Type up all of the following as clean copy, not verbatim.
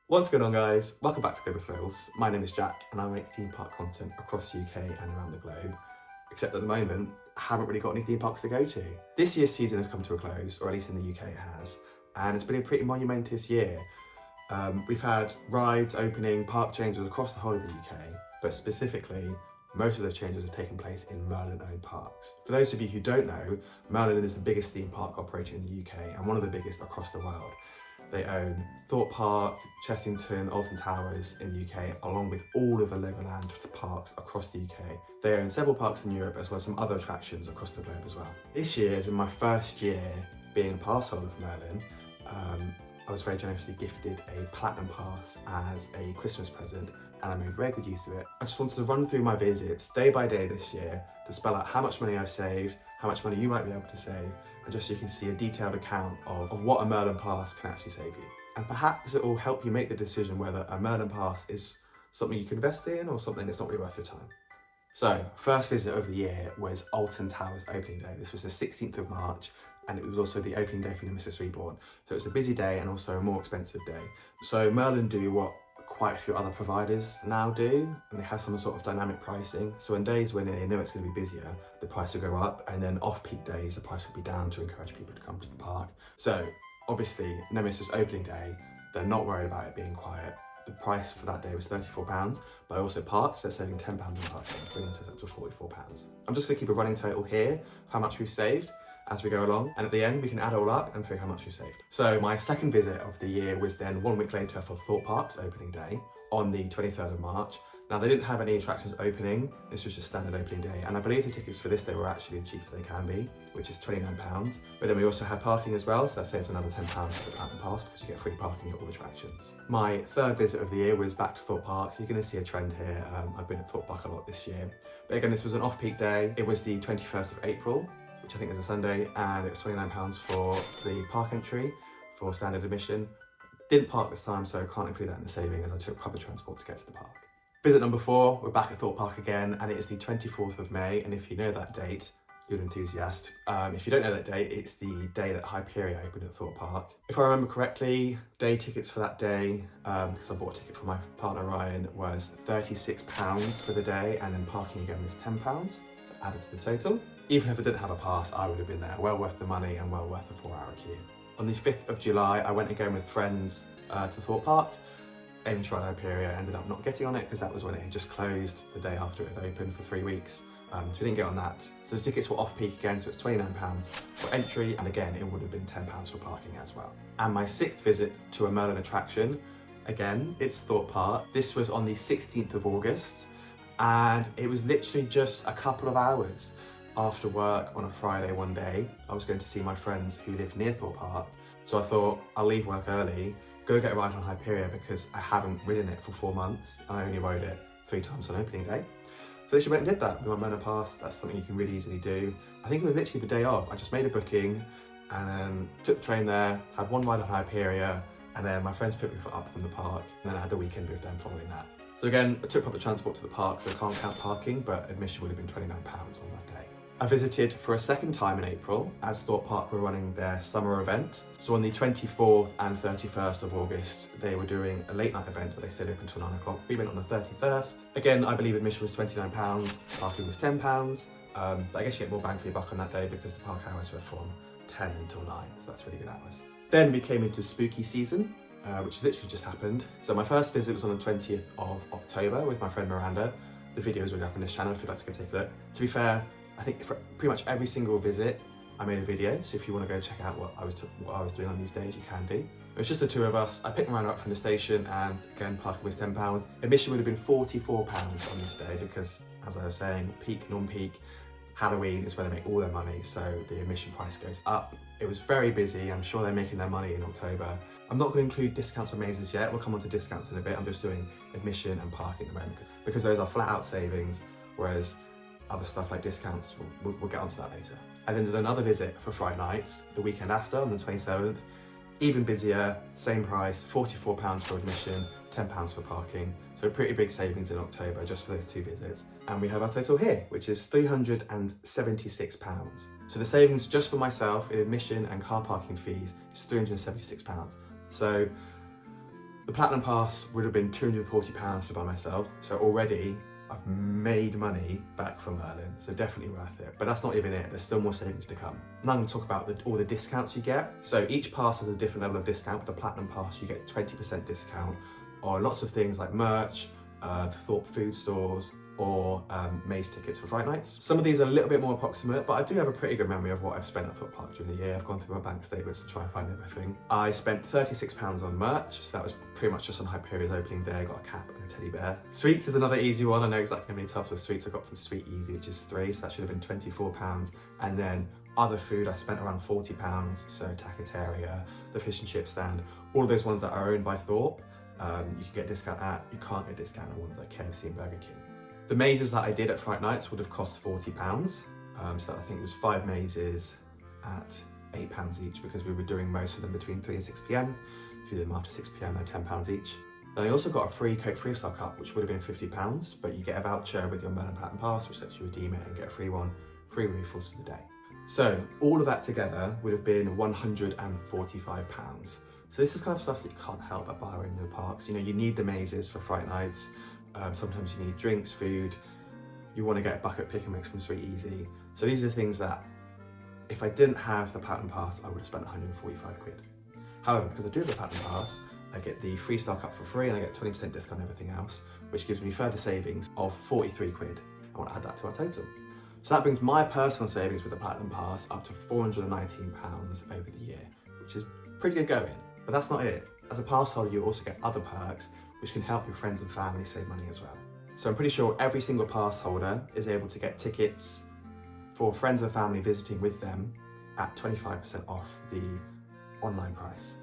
What's going on, guys? Welcome back to Global Thrills. My name is Jack and I make theme park content across the UK and around the globe. Except at the moment, I haven't really got any theme parks to go to. This year's season has come to a close, or at least in the UK it has, and it's been a pretty monumentous year. We've had rides opening, park changes across the whole of the UK, but specifically, most of those changes have taken place in Merlin-owned parks. For those of you who don't know, Merlin is the biggest theme park operator in the UK and one of the biggest across the world. They own Thorpe Park, Chessington, Alton Towers in the UK, along with all of the Legoland parks across the UK. They own several parks in Europe as well as some other attractions across the globe as well. This year has been my first year being a pass holder for Merlin. I was very generously gifted a platinum pass as a Christmas present and I made very good use of it. I just wanted to run through my visits day by day this year to spell out how much money I've saved, how much money you might be able to save, and just so you can see a detailed account of what a Merlin pass can actually save you. And perhaps it will help you make the decision whether a Merlin pass is something you can invest in or something that's not really worth your time. So, first visit of the year was Alton Towers opening day. This was the 16th of March, and it was also the opening day for Nemesis Reborn. So it's a busy day and also a more expensive day. So Merlin do what quite a few other providers now do, and they have some sort of dynamic pricing. So on days when they know it's going to be busier, the price will go up, and then off-peak days, the price will be down to encourage people to come to the park. So obviously, Nemesis opening day, they're not worried about it being quiet. The price for that day was £34, but also parks, they're saving £10 on parking, bringing it up to £44. I'm just going to keep a running total here of how much we've saved as we go along, and at the end we can add it all up and figure how much we've saved. So my second visit of the year was then 1 week later for Thorpe Park's opening day on the 23rd of March. Now they didn't have any attractions opening, this was just standard opening day, and I believe the tickets for this day were actually the cheapest they can be, which is £29. But then we also had parking as well, so that saves another £10 for the Platinum Pass because you get free parking at all attractions. My third visit of the year was back to Thorpe Park. You're going to see a trend here. I've been at Thorpe Park a lot this year. But again, this was an off-peak day. It was the 21st of April, which I think is a Sunday, and it was £29 for the park entry for standard admission. Didn't park this time, so I can't include that in the saving as I took public transport to get to the park. Visit number 4, we're back at Thorpe Park again, and it is the 24th of May, and if you know that date, you're an enthusiast. If you don't know that date, it's the day that Hyperia opened at Thorpe Park. If I remember correctly, day tickets for that day, because I bought a ticket for my partner Ryan, was £36 for the day, and then parking again was £10, so added to the total. Even if I didn't have a pass, I would have been there. Well worth the money and well worth the 4-hour queue. On the 5th of July, I went again with friends to Thorpe Park. Aiming to ride Hyperia, ended up not getting on it because that was when it had just closed the day after it had opened for 3 weeks. So we didn't get on that. So the tickets were off peak again, so it's £29 for entry, and again, it would have been £10 for parking as well. And my 6th visit to a Merlin attraction, again, it's Thorpe Park. This was on the 16th of August, and it was literally just a couple of hours after work on a Friday one day. I was going to see my friends who live near Thorpe Park, so I thought I'll leave work early, go get a ride on Hyperia because I haven't ridden it for 4 months and I only rode it 3 times on opening day. So literally went and did that with my Merlin pass. That's something you can really easily do. I think it was literally the day of. I just made a booking and then took the train there, had one ride on Hyperia, and then my friends picked me up from the park, and then I had the weekend with them following that. So again, I took public transport to the park, so I can't count parking, but admission would have been £29 on that day. I visited for a second time in April as Thorpe Park were running their summer event. So on the 24th and 31st of August, they were doing a late night event, but they stayed open until 9 o'clock. We went on the 31st. Again, I believe admission was £29, parking was £10. But I guess you get more bang for your buck on that day because the park hours were from 10 until 9, so that's really good hours. Then we came into spooky season, which has literally just happened. So my first visit was on the 20th of October with my friend Miranda. The video is already up on this channel if you'd like to go take a look. To be fair, I think for pretty much every single visit, I made a video, so if you want to go check out what I was doing on these days, you can do. It was just the 2 of us. I picked Miranda up from the station, and again, parking was £10. Admission would have been £44 on this day because, as I was saying, peak, non-peak, Halloween is where they make all their money, so the admission price goes up. It was very busy. I'm sure they're making their money in October. I'm not going to include discounts on mazes yet. We'll come on to discounts in a bit. I'm just doing admission and parking at the moment because those are flat out savings, whereas other stuff like discounts, we'll get onto that later. And then there's another visit for Friday nights, the weekend after, on the 27th. Even busier, same price, £44 for admission, £10 for parking. So pretty big savings in October just for those 2 visits. And we have our total here, which is £376. So the savings just for myself in admission and car parking fees is £376. So The Platinum Pass would have been £240 to buy myself, so already I've made money back from Merlin, so definitely worth it. But that's not even it, there's still more savings to come. Now I'm going to talk about all the discounts you get. So each pass has a different level of discount. With the Platinum Pass, you get 20% discount on lots of things like merch, the Thorpe food stores, or maze tickets for Fright Nights. Some of these are a little bit more approximate, but I do have a pretty good memory of what I've spent at Thorpe Park during the year. I've gone through my bank statements to try and find everything. I spent £36 on merch, so that was pretty much just on Hyperia's opening day. I got a cap and a teddy bear. Sweets is another easy one. I know exactly how many tubs of sweets I got from Sweet Easy, which is 3, so that should have been £24. And then other food, I spent around £40, so Tacateria, the fish and chip stand, all of those ones that are owned by Thorpe, you can get a discount at. You can't get a discount on ones like KFC and Burger King. The mazes that I did at Fright Nights would have cost £40, so I think it was 5 mazes at £8 each, because we were doing most of them between 3 and 6 p.m. If you did them after 6 p.m, they're £10 each. Then I also got a free Coke Freestyle Cup, which would have been £50, but you get a voucher with your Merlin Platinum Pass, which lets you redeem it and get a free refills for the day. So all of that together would have been £145. So this is kind of stuff that you can't help but buy in the parks. You know, you need the mazes for Fright Nights. Sometimes you need drinks, food. You want to get a bucket pick and mix from Sweet Easy. So these are things that, if I didn't have the Platinum Pass, I would have spent 145 quid. However, because I do have the Platinum Pass, I get the Freestyle Cup for free and I get 20% discount on everything else, which gives me further savings of 43 quid. I want to add that to our total. So that brings my personal savings with the Platinum Pass up to £419 over the year, which is pretty good going. But that's not it. As a pass holder, you also get other perks, which can help your friends and family save money as well. So I'm pretty sure every single pass holder is able to get tickets for friends and family visiting with them at 25% off the online price.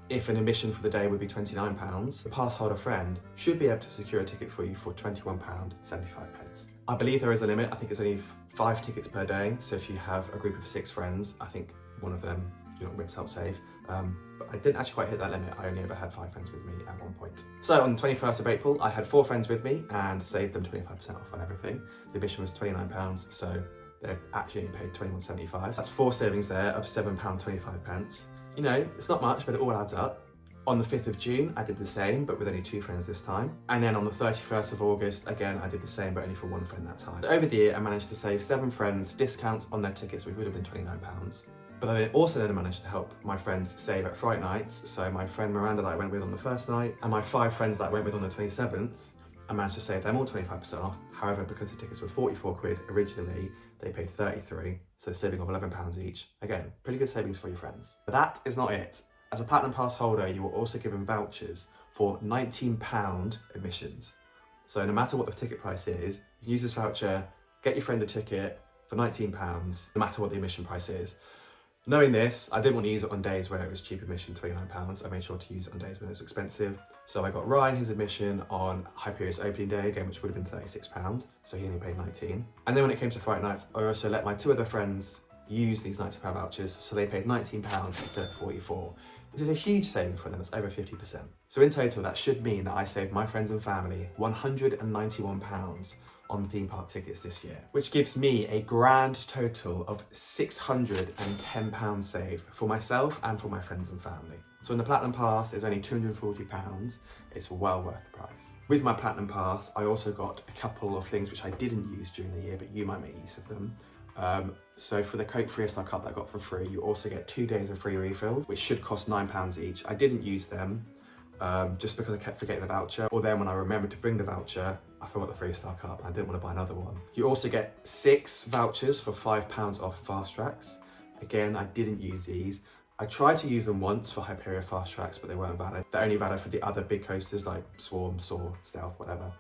If an admission for the day would be £29, the pass holder friend should be able to secure a ticket for you for £21.75. I believe there is a limit. I think it's only 5 tickets per day. So if you have a group of 6 friends, I think one of them, whips help save. But I didn't actually quite hit that limit. I only ever had 5 friends with me at one point. So on the 21st of April, I had 4 friends with me and saved them 25% off on everything. The admission was £29, so they actually only paid £21.75. That's 4 savings there of £7.25. You know, it's not much, but it all adds up. On the 5th of June, I did the same, but with only 2 friends this time. And then on the 31st of August, again, I did the same, but only for 1 friend that time. So over the year, I managed to save 7 friends discount on their tickets, which would have been £29. But I also then managed to help my friends save at Fright Nights. So my friend Miranda that I went with on the first night, and my 5 friends that I went with on the 27th, I managed to save them all 25% off. However, because the tickets were 44 quid originally, they paid 33, so a saving of £11 each. Again, pretty good savings for your friends. But that is not it. As a Platinum Pass holder, you were also given vouchers for £19 admissions. So no matter what the ticket price is, you can use this voucher, get your friend a ticket for £19, no matter what the admission price is. Knowing this, I didn't want to use it on days where it was cheap admission, £29. I made sure to use it on days when it was expensive. So I got Ryan his admission on Hyperia's opening day, again, which would have been £36, so he only paid 19. And then when it came to Fright Nights, I also let my 2 other friends use these £90 vouchers, so they paid £19 instead of 44, which is a huge saving for them. That's over 50%. So in total, that should mean that I saved my friends and family £191 on theme park tickets this year, which gives me a grand total of £610 saved for myself and for my friends and family. So when the Platinum Pass is only £240, it's well worth the price. With my Platinum Pass, I also got a couple of things which I didn't use during the year, but you might make use of them. So for the Coke Freestyle Cup that I got for free, you also get 2 days of free refills, which should cost £9 each. I didn't use them, just because I kept forgetting the voucher, or then when I remembered to bring the voucher, I forgot the Freestyle Cup and I didn't want to buy another one. You also get 6 vouchers for £5 off Fast Tracks. Again, I didn't use these. I tried to use them once for Hyperia Fast Tracks, but they weren't valid. They're only valid for the other big coasters like Swarm, Soar, Stealth, whatever.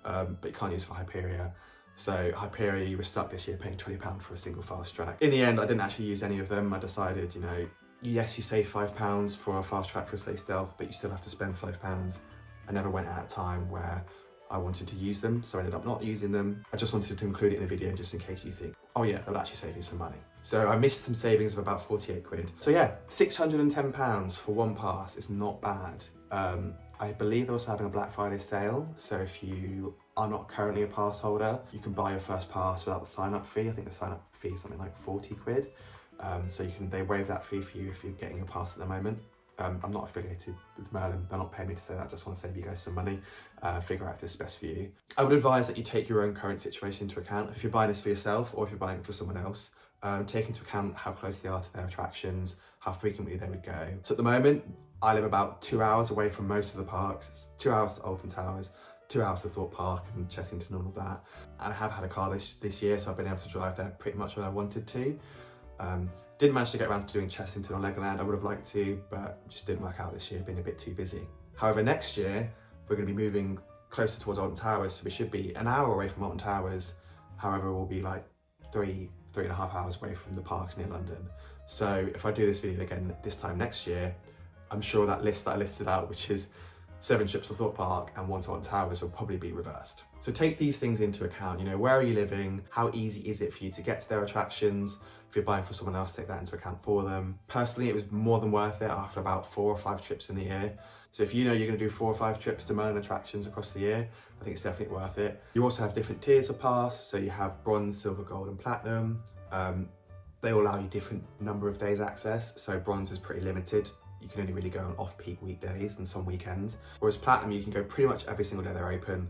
But you can't use it for Hyperia. So Hyperia, you were stuck this year paying £20 for a single Fast Track. In the end, I didn't actually use any of them. I decided, yes, you save £5 for a Fast Track for, say, Stealth, but you still have to spend £5. I never went at a time where I wanted to use them, so I ended up not using them. I just wanted to include it in the video just in case you think, oh yeah, that'll actually save you some money. So I missed some savings of about 48 quid. So yeah, £610 for 1 pass is not bad. I believe they're also having a Black Friday sale, so if you are not currently a pass holder, you can buy your first pass without the sign-up fee. I think the sign-up fee is something like 40 quid. So they waive that fee for you if you're getting a pass at the moment. I'm not affiliated with Merlin, they're not paying me to say that, I just want to save you guys some money, figure out if this is best for you. I would advise that you take your own current situation into account. If you're buying this for yourself or if you're buying it for someone else, take into account how close they are to their attractions, how frequently they would go. So at the moment, I live about 2 hours away from most of the parks. It's 2 hours to Alton Towers, 2 hours to Thorpe Park and Chessington and all of that. And I have had a car this year, so I've been able to drive there pretty much when I wanted to. Didn't manage to get around to doing Chessington or Legoland. I would have liked to, but just didn't work out this year, being a bit too busy. However, next year, we're going to be moving closer towards Alton Towers, so we should be an hour away from Alton Towers. However, we'll be like 3.5 hours away from the parks near London. So if I do this video again this time next year, I'm sure that list that I listed out, which is 7 trips to Thorpe Park and 1 to Alton Towers, will probably be reversed. So take these things into account. You know, where are you living? How easy is it for you to get to their attractions? If you're buying for someone else, take that into account for them. Personally, it was more than worth it after about 4 or 5 trips in the year. So if you know you're going to do 4 or 5 trips to Merlin attractions across the year, I think it's definitely worth it. You also have different tiers of pass. So you have bronze, silver, gold and platinum. They all allow you different number of days access. So bronze is pretty limited. You can only really go on off-peak weekdays and some weekends. Whereas platinum, you can go pretty much every single day they're open,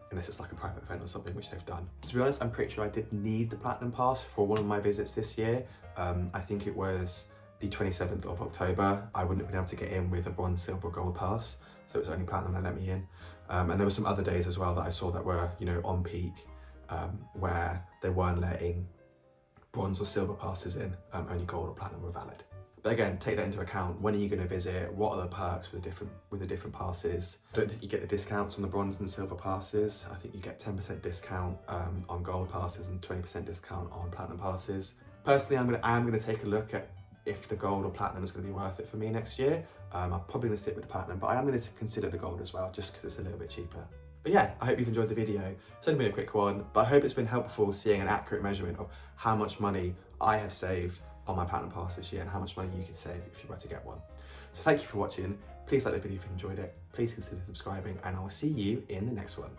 unless it's like a private event or something, which they've done. To be honest, I'm pretty sure I did need the platinum pass for one of my visits this year. I think it was the 27th of October. I wouldn't have been able to get in with a bronze, silver, or gold pass, so it was only platinum that let me in. And there were some other days as well that I saw that were, you know, on peak, where they weren't letting bronze or silver passes in, only gold or platinum were valid. But again, take that into account. When are you going to visit? What are the perks with the different passes? I don't think you get the discounts on the bronze and silver passes. I think you get 10% discount on gold passes and 20% discount on platinum passes. Personally, I am going to take a look at if the gold or platinum is going to be worth it for me next year. I'm probably going to stick with the platinum, but I am going to consider the gold as well, just because it's a little bit cheaper. But yeah, I hope you've enjoyed the video. It's only been a quick one, but I hope it's been helpful seeing an accurate measurement of how much money I have saved on my platinum pass this year and how much money you could save if you were to get one. So thank you for watching. Please like the video if you enjoyed it. Please consider subscribing and I will see you in the next one.